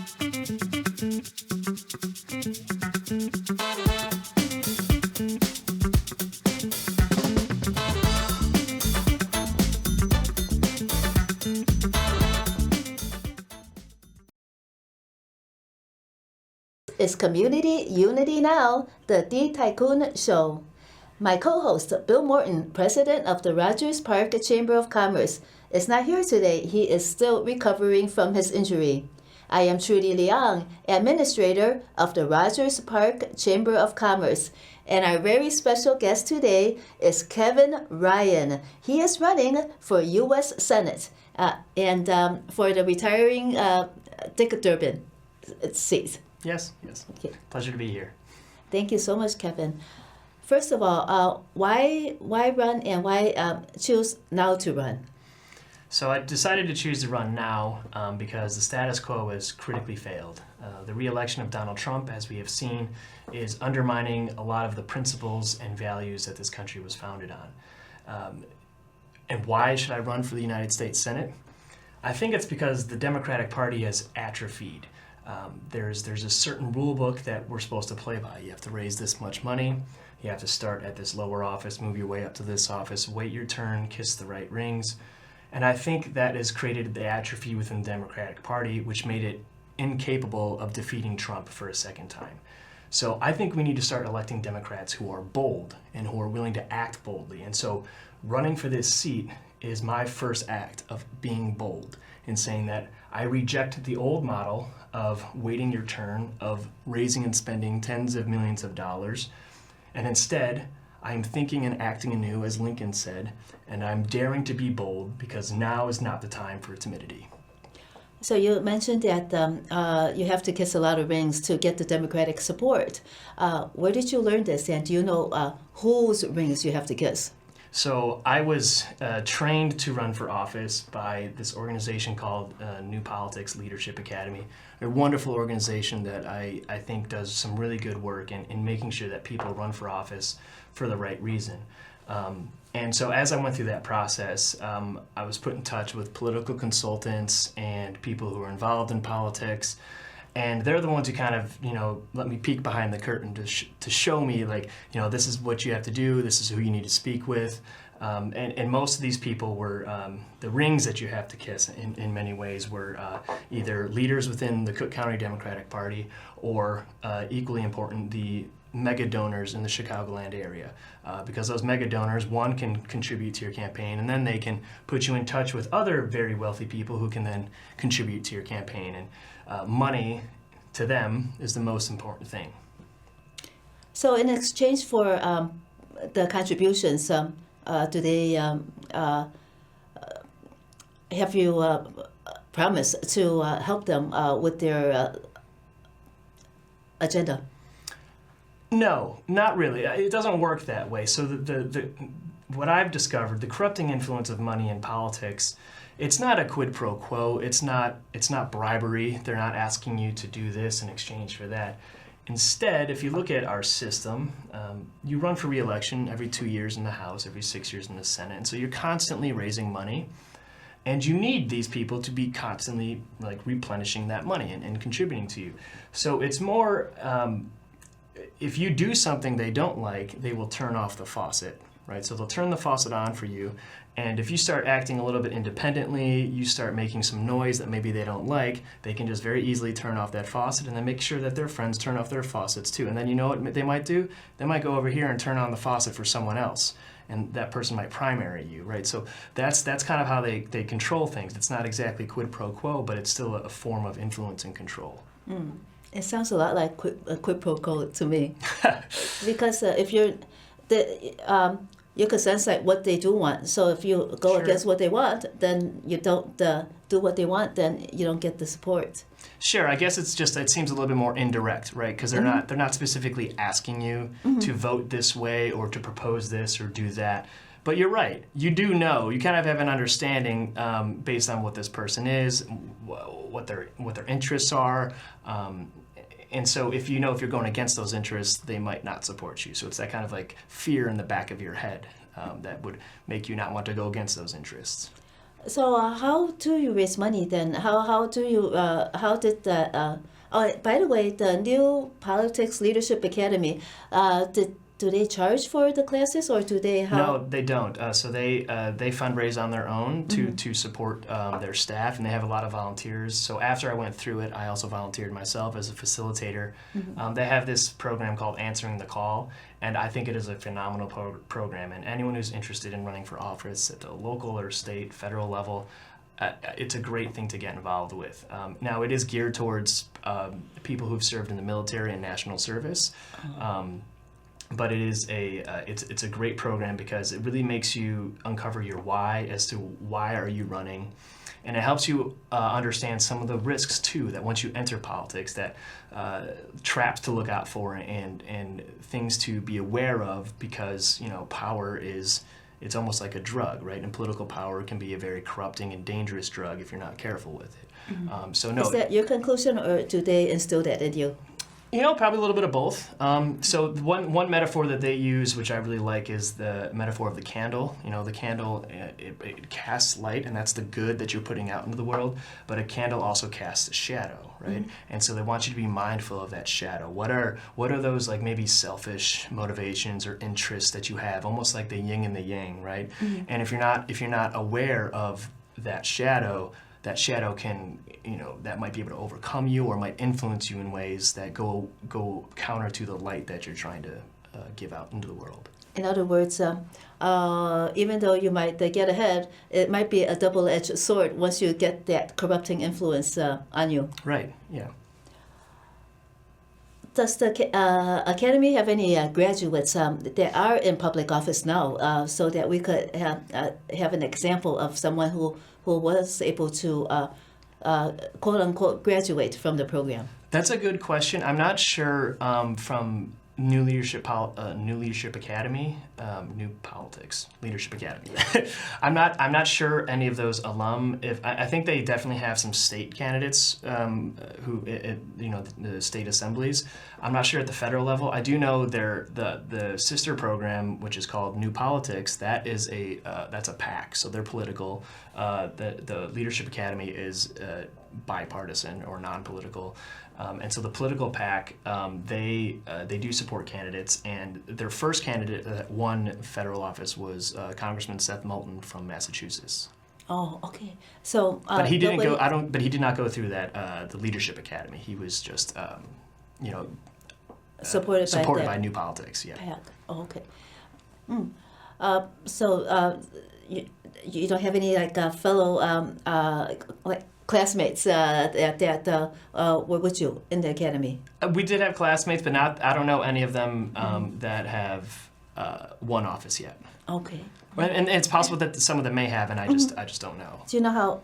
It's Community Unity Now, the D-Tycoon Show. My co-host, Bill Morton, president of the Rogers Park Chamber of Commerce, is not here today. He is still recovering from his injury. I am Trudy Leong, administrator of the Rogers Park Chamber of Commerce. And our very special guest today is Kevin Ryan. He is running for U.S. Senate and for the retiring Dick Durbin seat. Yes. Okay. Pleasure to be here. Thank you so much, Kevin. First of all, why run and why choose now to run? So I decided to choose to run now because the status quo has critically failed. The re-election of Donald Trump, as we have seen, is undermining a lot of the principles and values that this country was founded on. And why should I run for the United States Senate? I think it's because the Democratic Party has atrophied. There's a certain rule book that we're supposed to play by. You have to raise this much money. You have to start at this lower office, move your way up to this office, wait your turn, kiss the right rings. And I think that has created the atrophy within the Democratic Party, which made it incapable of defeating Trump for a second time. So I think we need to start electing Democrats who are bold and who are willing to act boldly. And so running for this seat is my first act of being bold and saying that I reject the old model of waiting your turn, of raising and spending tens of millions of dollars, and instead I'm thinking and acting anew, as Lincoln said, and I'm daring to be bold because now is not the time for timidity. So you mentioned that you have to kiss a lot of rings to get the Democratic support. Where did you learn this, and do you know whose rings you have to kiss? So I was trained to run for office by this organization called New Politics Leadership Academy, a wonderful organization that I think does some really good work in making sure that people run for office for the right reason. And so as I went through that process, I was put in touch with political consultants and people who are involved in politics. And they're the ones who kind of, let me peek behind the curtain to show me, this is what you have to do, this is who you need to speak with. And most of these people were, the rings that you have to kiss in many ways were either leaders within the Cook County Democratic Party or, equally important, the mega donors in the Chicagoland area. Because those mega donors, one, can contribute to your campaign, and then they can put you in touch with other very wealthy people who can then contribute to your campaign. And money to them is the most important thing. So in exchange for the contributions, do they have you promised to help them with their agenda? No, not really. It doesn't work that way. So what I've discovered, the corrupting influence of money in politics, it's not a quid pro quo. It's not bribery. They're not asking you to do this in exchange for that. Instead, if you look at our system, you run for re-election every 2 years in the House, every 6 years in the Senate. And so you're constantly raising money. And you need these people to be constantly replenishing that money and contributing to you. So it's more, if you do something they don't like, they will turn off the faucet, right? So they'll turn the faucet on for you. And if you start acting a little bit independently, you start making some noise that maybe they don't like, they can just very easily turn off that faucet and then make sure that their friends turn off their faucets too. And then you know what they might do? They might go over here and turn on the faucet for someone else. And that person might primary you, right? So that's kind of how they control things. It's not exactly quid pro quo, but it's still a form of influence and control. Mm. It sounds a lot like quid pro quo to me. Because if you're... you could sense what they do want. So if you go against what they want, then you don't do what they want, then you don't get the support. Sure, I guess it seems a little bit more indirect, right? Because they're not specifically asking you to vote this way or to propose this or do that. But you're right. You do know. You kind of have an understanding based on what this person is, what their interests are. And so if you're going against those interests, they might not support you. So it's that kind of fear in the back of your head that would make you not want to go against those interests. So how do you raise money then? How do you how did the oh, by the way, the new Politics Leadership Academy, do they charge for the classes, or do they how? No, they don't. So they fundraise on their own to support their staff, and they have a lot of volunteers. So after I went through it, I also volunteered myself as a facilitator. They have this program called Answering the Call, and I think it is a phenomenal program. And anyone who's interested in running for office at the local or state, federal level, it's a great thing to get involved with. Now, it is geared towards people who've served in the military and national service. But it is it's a great program because it really makes you uncover your why as to why are you running, and it helps you understand some of the risks too that once you enter politics, that traps to look out for and things to be aware of, because power is, it's almost like a drug, right? And political power can be a very corrupting and dangerous drug if you're not careful with it. So no. Is that your conclusion, or do they instill that in you? Probably a little bit of both. So one metaphor that they use, which I really like, is the metaphor of the candle. The candle, it casts light, and that's the good that you're putting out into the world. But a candle also casts a shadow, right? And so they want you to be mindful of that shadow. What are those, like, maybe selfish motivations or interests that you have, almost like the yin and the yang, right? And if you're not aware of that shadow can, that might be able to overcome you or might influence you in ways that go counter to the light that you're trying to give out into the world. In other words, even though you might get ahead, it might be a double-edged sword once you get that corrupting influence on you. Right, yeah. Does the Academy have any graduates that are in public office now, so that we could have an example of someone who was able to quote-unquote graduate from the program? That's a good question. I'm not sure from New Leadership Academy, New Politics Leadership Academy. I'm not sure any of those alum. I think they definitely have some state candidates who the state assemblies. I'm not sure at the federal level. I do know the sister program, which is called New Politics. That is that's a PAC, so they're political. The Leadership Academy is bipartisan or non-political. And so the political PAC, they do support candidates, and their first candidate that won federal office was Congressman Seth Moulton from Massachusetts. Oh, okay. So, but he didn't go. But he did not go through that the Leadership Academy. He was just, supported by New Politics. Yeah. PAC. Oh, okay. So you don't have any fellow classmates that were with you in the academy? We did have classmates, but I don't know any of them that have won office yet. Okay. And it's possible that some of them may have, and I just don't know. Do you know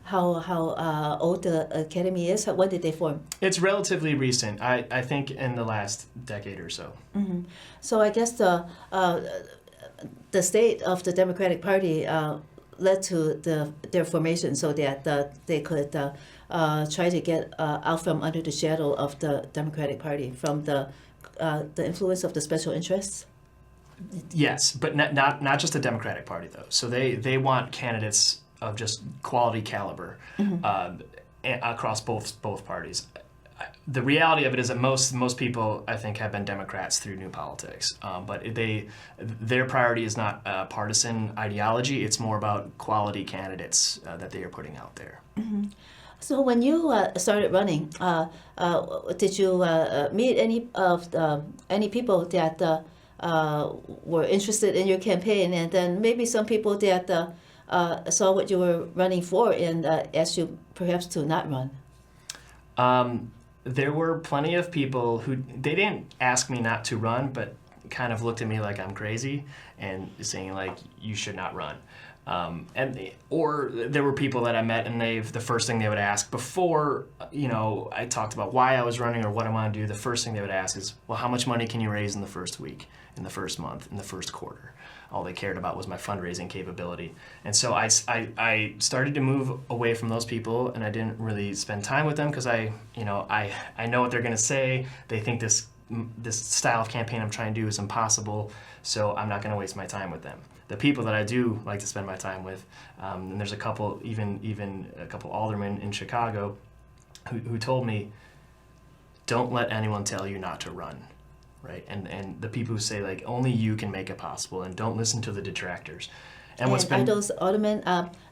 how old the academy is? When did they form? It's relatively recent. I think in the last decade or so. So I guess the state of the Democratic Party led to their formation, so that they could try to get out from under the shadow of the Democratic Party, from the influence of the special interests. Yes, but not just the Democratic Party though. So they want candidates of just quality caliber across both parties. The reality of it is that most people, I think, have been Democrats through New Politics, but their priority is not partisan ideology. It's more about quality candidates that they are putting out there. So when you started running, did you meet any people that were interested in your campaign, and then maybe some people that saw what you were running for and asked you perhaps to not run? There were plenty of people who, they didn't ask me not to run, but kind of looked at me like I'm crazy and saying, like, you should not run. Or there were people that I met, and the first thing they would ask before, I talked about why I was running or what I want to do, the first thing they would ask is, well, how much money can you raise in the first week, in the first month, in the first quarter? All they cared about was my fundraising capability. And so I started to move away from those people, and I didn't really spend time with them because I know what they're going to say. They think this this style of campaign I'm trying to do is impossible, so I'm not going to waste my time with them. The people that I do like to spend my time with, and there's a couple, even a couple aldermen in Chicago, who told me, don't let anyone tell you not to run, right? And the people who say like only you can make it possible, and don't listen to the detractors. And what's been are those aldermen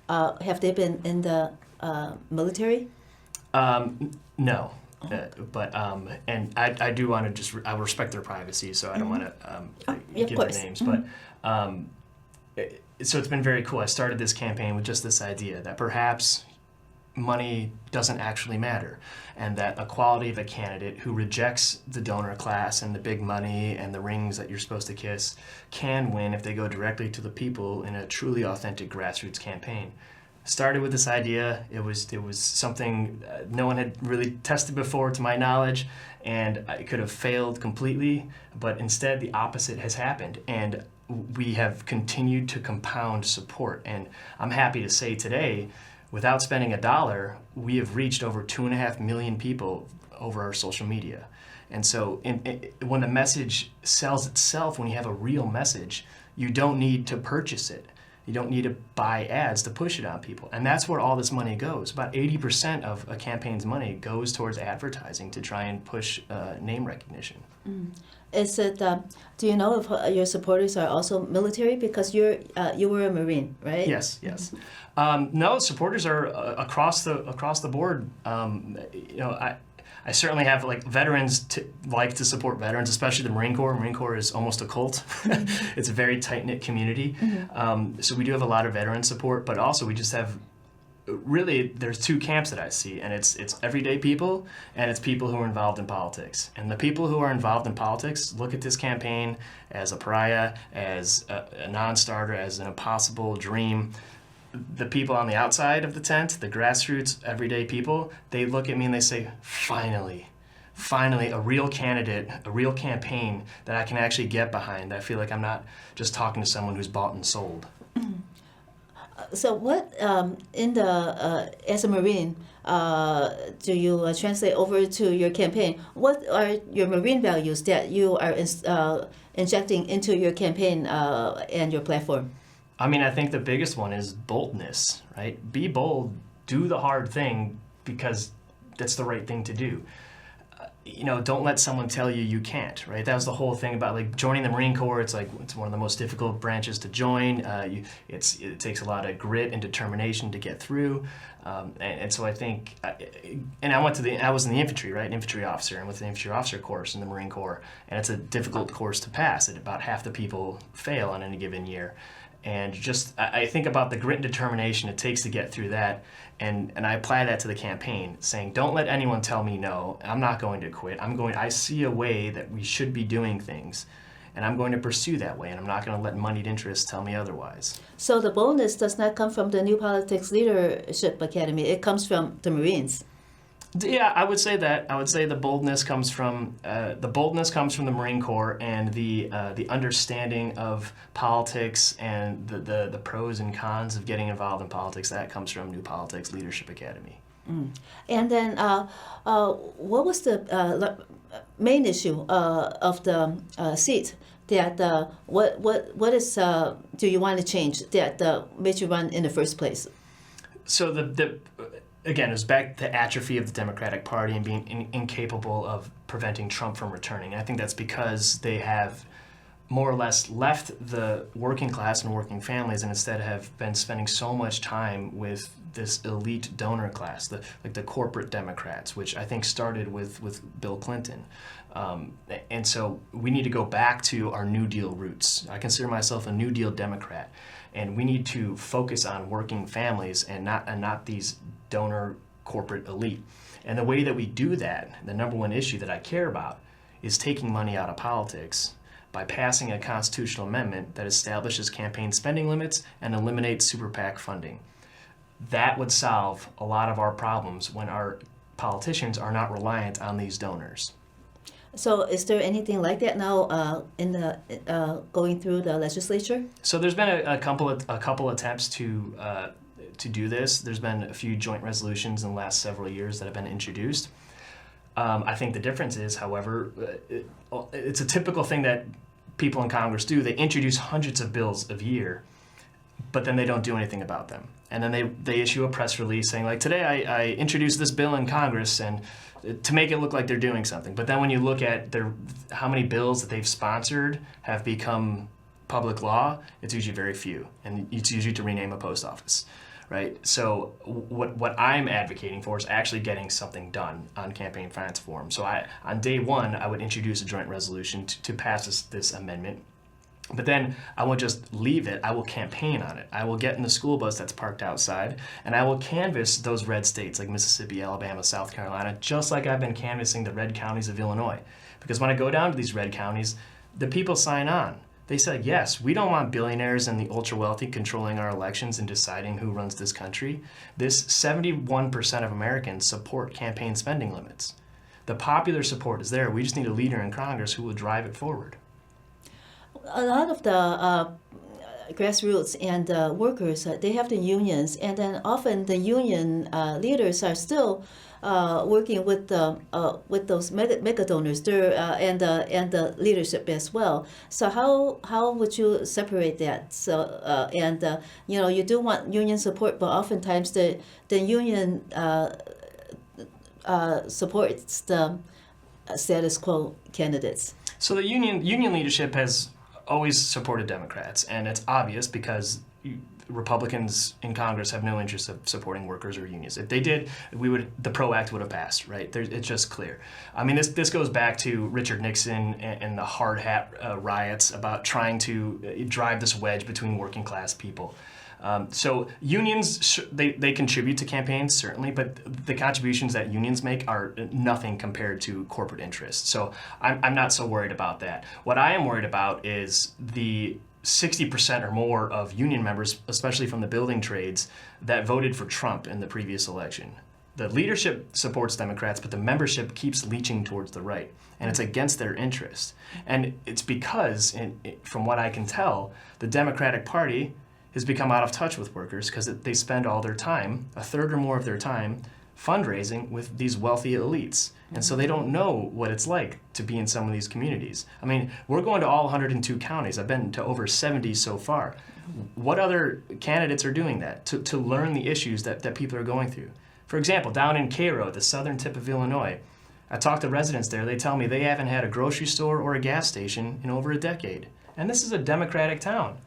have they been in the military? No. But and I do want to I respect their privacy, so I don't want to give their names. But so it's been very cool. I started this campaign with just this idea that perhaps money doesn't actually matter, and that a quality of a candidate who rejects the donor class and the big money and the rings that you're supposed to kiss can win if they go directly to the people in a truly authentic grassroots campaign. Started with this idea. It was something no one had really tested before, to my knowledge, and I could have failed completely. But instead, the opposite has happened, and we have continued to compound support. And I'm happy to say today, without spending $1, we have reached over 2.5 million people over our social media. And so, when the message sells itself, when you have a real message, you don't need to purchase it. You don't need to buy ads to push it on people. And that's where all this money goes. About 80% of a campaign's money goes towards advertising to try and push name recognition. Is it? Do you know if your supporters are also military? Because you were a Marine, right? Yes. No, supporters are across the board. I certainly have veterans like to support veterans, especially the Marine Corps. Marine Corps is almost a cult. It's a very tight-knit community. So we do have a lot of veteran support, but also we just have, really, there's two camps that I see, and it's everyday people and it's people who are involved in politics. And the people who are involved in politics look at this campaign as a pariah, as a non-starter, as an impossible dream. The people on the outside of the tent, the grassroots, everyday people, they look at me and they say, finally, a real candidate, a real campaign that I can actually get behind. I feel like I'm not just talking to someone who's bought and sold. So what, as a Marine, do you translate over to your campaign? What are your Marine values that you are injecting into your campaign and your platform? I mean, I think the biggest one is boldness, right? Be bold, do the hard thing because that's the right thing to do. Don't let someone tell you can't, right? That was the whole thing about joining the Marine Corps. It's one of the most difficult branches to join. It takes a lot of grit and determination to get through. And so I think, and I was in the infantry, right? An infantry officer, and with the infantry officer course in the Marine Corps, and it's a difficult course to pass. About half the people fail on any given year. And I think about the grit and determination it takes to get through that, and I apply that to the campaign, saying, don't let anyone tell me no. I'm not going to quit. I see a way that we should be doing things, and I'm going to pursue that way, and I'm not going to let moneyed interests tell me otherwise. So the boldness does not come from the New Politics Leadership Academy. It comes from the Marines. Yeah, I would say that. I would say the boldness comes from the Marine Corps, and the understanding of politics and the pros and cons of getting involved in politics. That comes from New Politics Leadership Academy. And then, what was the main issue of the seat? That what is do you want to change that made you run in the first place? So again, it was back to the atrophy of the Democratic Party and being incapable of preventing Trump from returning. I think that's because they have more or less left the working class and working families, and instead have been spending so much time with this elite donor class, the corporate Democrats, which I think started with Bill Clinton. And so we need to go back to our New Deal roots. I consider myself a New Deal Democrat, and we need to focus on working families and not these donor corporate elite. And the way that we do that, the number one issue that I care about, is taking money out of politics by passing a constitutional amendment that establishes campaign spending limits and eliminates super PAC funding. That would solve a lot of our problems when our politicians are not reliant on these donors. So is there anything like that now in the going through the legislature? So there's been a couple attempts to do this. There's been a few joint resolutions in the last several years that have been introduced. I think the difference is, however, it's a typical thing that people in Congress do. They introduce hundreds of bills a year, but then they don't do anything about them. And then they issue a press release saying, like, today I introduced this bill in Congress, and to make it look like they're doing something. But then when you look at how many bills that they've sponsored have become public law, it's usually very few. And it's usually to rename a post office, right? So what I'm advocating for is actually getting something done on campaign finance reform. So on day one, I would introduce a joint resolution to pass this amendment. But then I won't just leave it, I will campaign on it. I will get in the school bus that's parked outside, and I will canvass those red states like Mississippi, Alabama, South Carolina, just like I've been canvassing the red counties of Illinois. Because when I go down to these red counties, the people sign on. They say, yes, we don't want billionaires and the ultra-wealthy controlling our elections and deciding who runs this country. This 71% of Americans support campaign spending limits. The popular support is there. We just need a leader in Congress who will drive it forward. A lot of the grassroots and workers, they have the unions, and then often the union leaders are still working with those mega donors there, and the leadership as well. So how would you separate that? So you do want union support, but oftentimes the union supports the status quo candidates. So the union leadership has always supported Democrats, and it's obvious because Republicans in Congress have no interest of supporting workers or unions. If they did, the PRO Act would have passed, right? It's just clear. I mean, this goes back to Richard Nixon and the hard hat riots about trying to drive this wedge between working class people. So unions, they contribute to campaigns, certainly, but the contributions that unions make are nothing compared to corporate interests. So I'm not so worried about that. What I am worried about is the 60% or more of union members, especially from the building trades, that voted for Trump in the previous election. The leadership supports Democrats, but the membership keeps leaching towards the right, and it's against their interest. And it's because, from what I can tell, the Democratic Party has become out of touch with workers because they spend all their time, a third or more of their time, fundraising with these wealthy elites. And so they don't know what it's like to be in some of these communities. I mean, we're going to all 102 counties. I've been to over 70 so far. What other candidates are doing that to learn the issues that people are going through? For example, down in Cairo, the southern tip of Illinois, I talked to residents there. They tell me they haven't had a grocery store or a gas station in over a decade. And this is a Democratic town.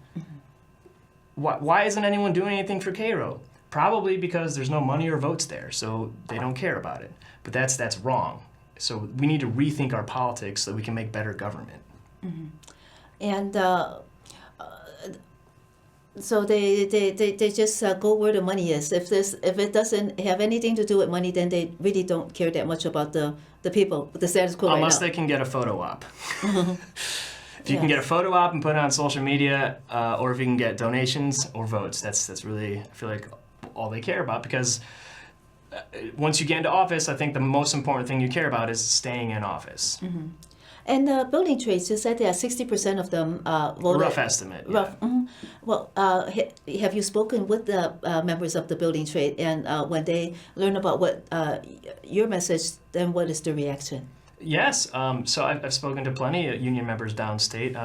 Why isn't anyone doing anything for Cairo? Probably because there's no money or votes there, so they don't care about it. But that's wrong. So we need to rethink our politics so that we can make better government. Mm-hmm. And so they just go where the money is. If it doesn't have anything to do with money, then they really don't care that much about the people, the status quo. Unless right now. They can get a photo op. If you can get a photo op and put it on social media, or if you can get donations or votes, that's really, I feel like, all they care about. Because once you get into office, I think the most important thing you care about is staying in office. Mm-hmm. And building trades, you said that 60% of them voted. Rough estimate. Yeah. Rough. Mm-hmm. Well, have you spoken with the members of the building trade, and when they learn about what your message, then what is the reaction? Yes, so I've spoken to plenty of union members downstate.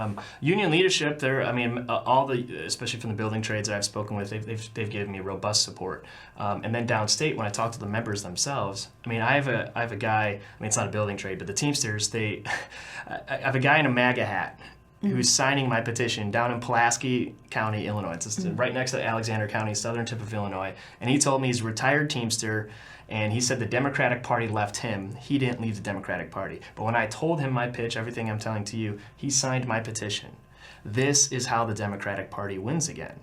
Union leadership, especially from the building trades that I've spoken with, they've given me robust support. And then downstate, when I talk to the members themselves, I mean, I have a guy. I mean, it's not a building trade, but the Teamsters, I have a guy in a MAGA hat who's signing my petition down in Pulaski County, Illinois. It's right next to Alexander County, southern tip of Illinois. And he told me he's a retired Teamster. And he said the Democratic Party left him. He didn't leave the Democratic Party. But when I told him my pitch, everything I'm telling to you, he signed my petition. This is how the Democratic Party wins again.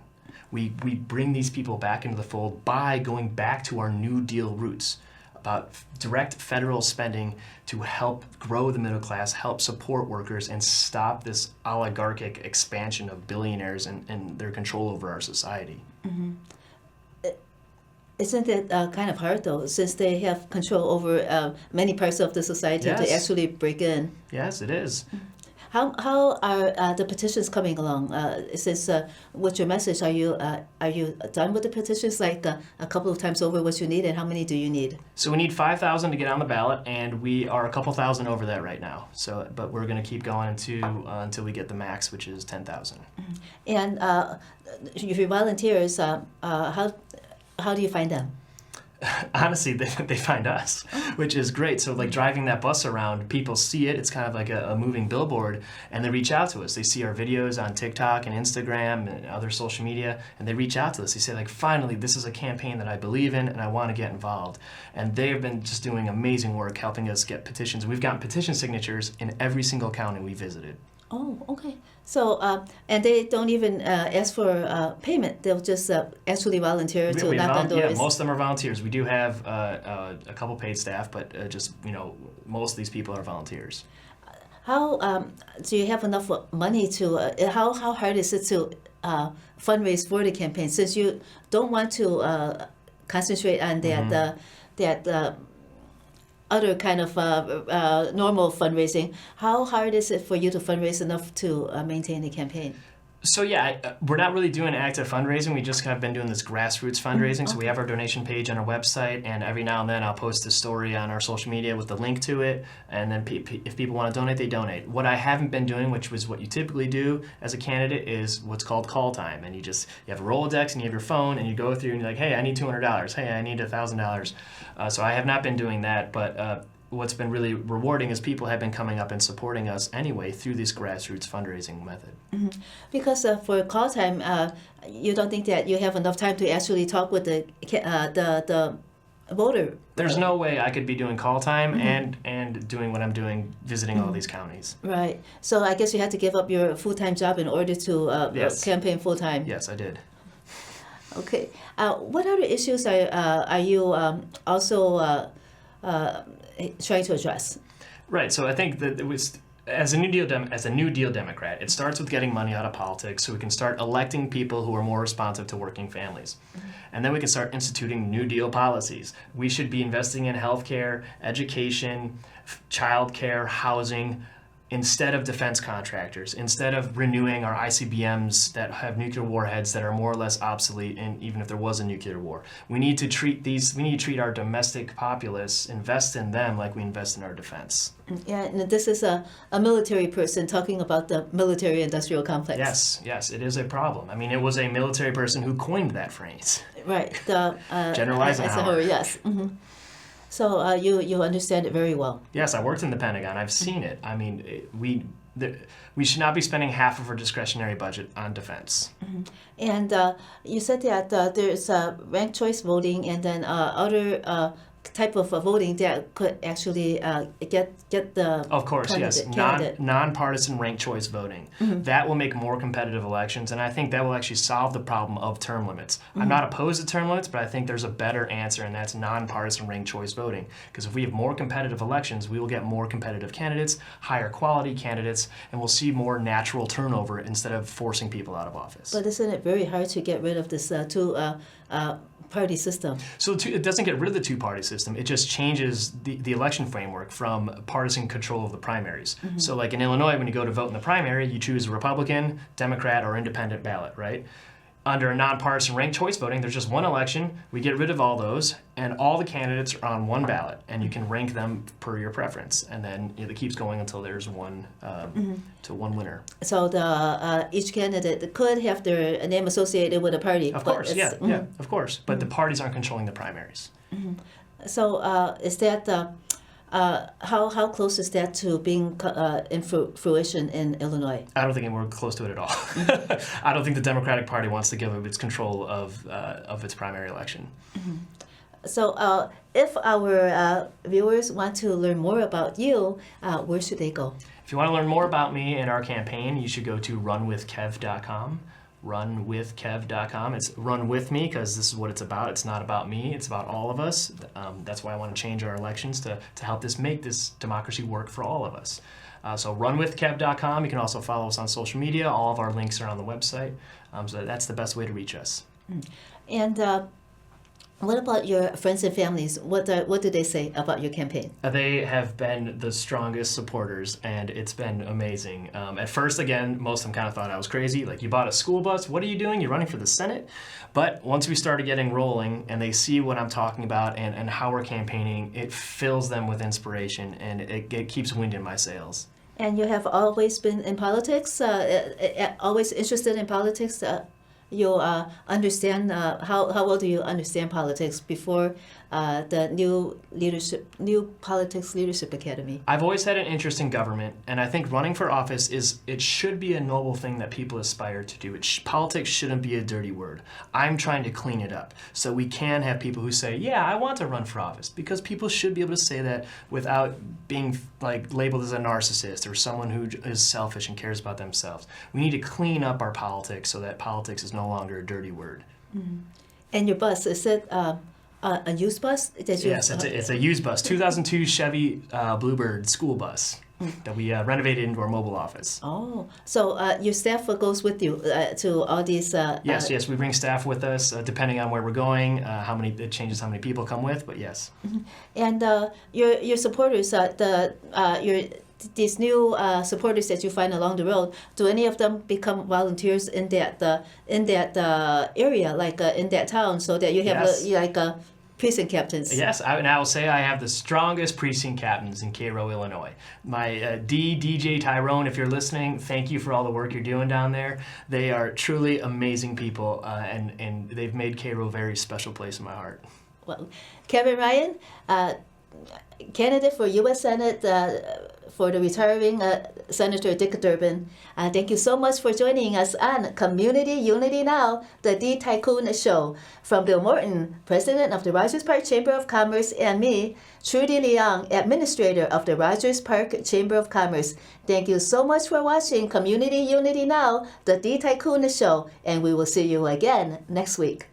We bring these people back into the fold by going back to our New Deal roots about direct federal spending to help grow the middle class, help support workers, and stop this oligarchic expansion of billionaires and their control over our society. Mm-hmm. Isn't it kind of hard, though, since they have control over many parts of the society to actually break in? Yes, it is. How are the petitions coming along? What's your message? Are you done with the petitions? Like a couple of times over what you need, and how many do you need? So we need 5,000 to get on the ballot, and we are a couple thousand over that right now. So, but we're going to keep going until we get the max, which is 10,000. And your volunteers, how do you find them? Honestly, they find us, which is great. So like driving that bus around, people see it. It's kind of like a moving billboard, and they reach out to us. They see our videos on TikTok and Instagram and other social media, and they reach out to us. They say like, finally, this is a campaign that I believe in and I want to get involved. And they have been just doing amazing work helping us get petitions. We've gotten petition signatures in every single county we visited. Oh, okay. So, and they don't even ask for payment. They'll just actually volunteer to knock on doors. Yeah, most of them are volunteers. We do have a couple paid staff, but most of these people are volunteers. How do you have enough money to? How hard is it to fundraise for the campaign? Since you don't want to concentrate on that other kind of normal fundraising, how hard is it for you to fundraise enough to maintain the campaign? So yeah, we're not really doing active fundraising. We just kind of been doing this grassroots fundraising. So we have our donation page on our website, and every now and then I'll post a story on our social media with the link to it. And then if people want to donate, they donate. What I haven't been doing, which was what you typically do as a candidate, is what's called call time. And you have a Rolodex and you have your phone, and you go through and you're like, hey, I need $200. Hey, I need $1,000. So I have not been doing that, but what's been really rewarding is people have been coming up and supporting us anyway through this grassroots fundraising method. Mm-hmm. Because for call time, you don't think that you have enough time to actually talk with the voter? There's no way I could be doing call time and doing what I'm doing, visiting all these counties. Right. So I guess you had to give up your full-time job in order to campaign full-time. Yes, I did. Okay. What other issues are you also trying to address? Right. So I think that it was as a New Deal Democrat, it starts with getting money out of politics so we can start electing people who are more responsive to working families. And then we can start instituting New Deal policies. We should be investing in healthcare, education, childcare, housing, instead of defense contractors, instead of renewing our ICBMs that have nuclear warheads that are more or less obsolete, and even if there was a nuclear war. We need to treat our domestic populace, invest in them like we invest in our defense. Yeah, and this is a military person talking about the military-industrial complex. Yes, it is a problem. I mean, it was a military person who coined that phrase. Right. General Eisenhower. Yes. Mm-hmm. So you understand it very well. Yes, I worked in the Pentagon. I've seen it. I mean, we should not be spending half of our discretionary budget on defense. Mm-hmm. And you said that there's ranked choice voting and then other type of voting that could actually get the of course candidate. Nonpartisan ranked choice voting. That will make more competitive elections, and I think that will actually solve the problem of term limits. I'm not opposed to term limits, but I think there's a better answer, and that's nonpartisan ranked choice voting, because if we have more competitive elections, we will get more competitive candidates, higher quality candidates, and we'll see more natural turnover instead of forcing people out of office. But isn't it very hard to get rid of this two-party system? So it doesn't get rid of the two-party system. It just changes the election framework from partisan control of the primaries. So like in Illinois, when you go to vote in the primary, you choose a Republican, Democrat, or independent ballot, right? Under a nonpartisan ranked choice voting, there's just one election. We get rid of all those, and all the candidates are on one ballot, and you can rank them per your preference. And then it keeps going until there's one winner. So each candidate could have their name associated with a party. Of course, of course. But the parties aren't controlling the primaries. So is that how close is that to being in fruition in Illinois? I don't think we're close to it at all. I don't think the Democratic Party wants to give up its control of its primary election. So if our viewers want to learn more about you, where should they go? If you want to learn more about me and our campaign, you should go to runwithkev.com. runwithkev.com. It's run with me because this is what it's about. It's not about me. It's about all of us. That's why I want to change our elections to help make this democracy work for all of us. So runwithkev.com. You can also follow us on social media. All of our links are on the website. So that's the best way to reach us. And What about your friends and families? What do they say about your campaign? They have been the strongest supporters, and it's been amazing. At first, again, most of them kind of thought I was crazy. Like, you bought a school bus? What are you doing? You're running for the Senate? But once we started getting rolling and they see what I'm talking about and how we're campaigning, it fills them with inspiration, and it keeps wind in my sails. And you have always been in politics, always interested in politics. You understand how well do you understand politics before the new politics leadership academy? I've always had an interest in government, and I think running for office it should be a noble thing that people aspire to do. Politics shouldn't be a dirty word. I'm trying to clean it up so we can have people who say, yeah, I want to run for office, because people should be able to say that without being like labeled as a narcissist or someone who is selfish and cares about themselves. We need to clean up our politics so that politics is no longer a dirty word. Mm-hmm. And your bus, is it a used bus? Yes, it's a used bus, 2002 Chevy Bluebird school bus that we renovated into our mobile office. Oh, so your staff goes with you to all these? Yes, we bring staff with us depending on where we're going. It changes how many people come with, but yes. Mm-hmm. And your supporters, these new supporters that you find along the road, do any of them become volunteers in that area, like in that town, so that you have yes. Precinct captains? Yes, and I will say I have the strongest precinct captains in Cairo, Illinois. My DJ Tyrone, if you're listening, thank you for all the work you're doing down there. They are truly amazing people, and they've made Cairo a very special place in my heart. Well, Kevin Ryan, candidate for U.S. Senate for the retiring Senator Dick Durbin. Thank you so much for joining us on Community Unity Now, the D Tycoon Show. From Bill Morton, President of the Rogers Park Chamber of Commerce, and me, Trudy Leong, Administrator of the Rogers Park Chamber of Commerce. Thank you so much for watching Community Unity Now, the D Tycoon Show, and we will see you again next week.